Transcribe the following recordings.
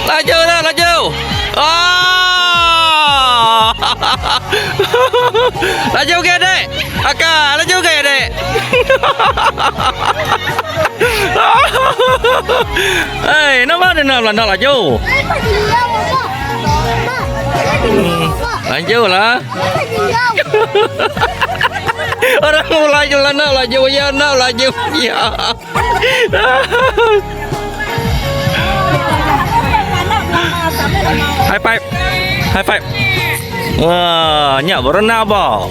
Laju dah, laju. Oh. Laju ke dek? Akak, laju ke dek? Hei, nama dia nak laju. Laju lah. Orang mau laju lah, nak laju ya, nak laju ya. High five, high five. Wah, nyak berenang apa?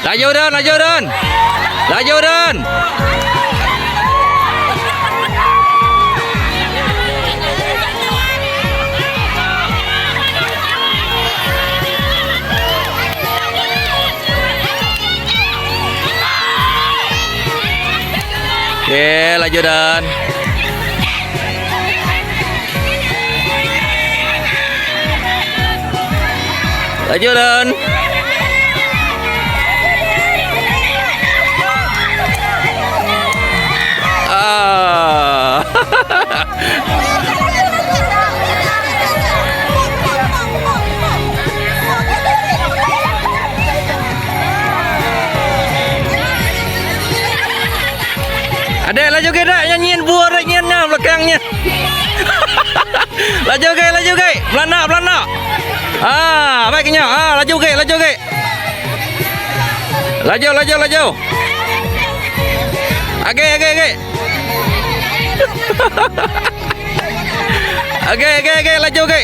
Laju Dan, laju Dan. Laju Dan. Oke, laju Dan. Laju Dan. Adek laju ke dak nyanyiin buah nyanyiannya belakangnya. Laju ke, laju ke. Belana, belana. Ah, baiknya. Ah, laju ke, laju ke. Laju, laju, laju. Oke, oke, oke. Oke, oke, oke, laju ke.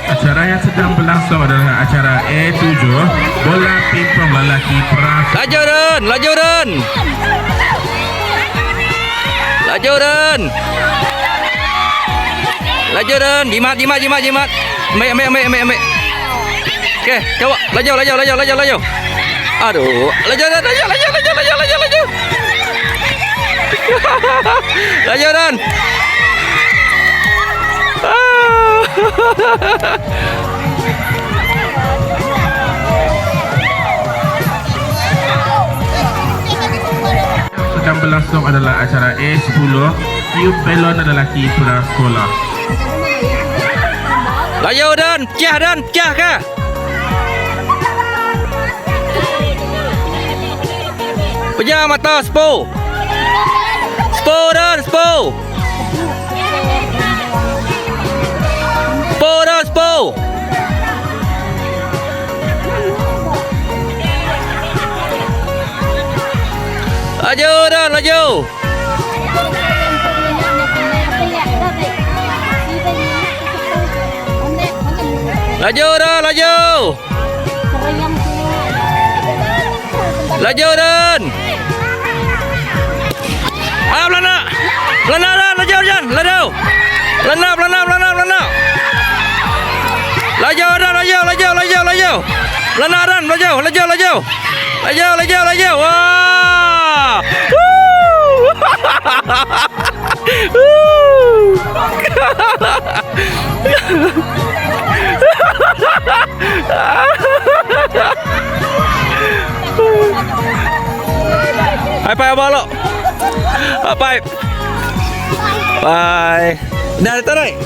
Acara yang sedang berlangsung adalah acara E7 bola pingpong lelaki perang. Laju Dan, laju Dan. Laju Dan. Laju Dan, jimat, jimat, jimat, jimat. Ambil, ambil, ambil, ambil, ambil. Okey, coba laju, laju, laju, laju, laju. Aduh, laju Dan, laju, laju, laju, laju, laju, laju. Laju Dan. Sedang berlangsung adalah acara A10 tiup belon lelaki perang sekolah. Laju Dan, pecah ke? Pejam mata, sepo. Sepo Dan, sepo. Sepo Dan, sepo. Laju Dan, laju. Laju Dan, laju. Laju Dan. Ah, belana. Belana Dan, laju Dan, laju. Belana, belana, belana, belana. Laju Dan, laju, laju, laju, laju. Belana Dan, laju, laju, laju. Laju, laju, laju. Wah. High five abang lo. High five. Bye. Dah tarik.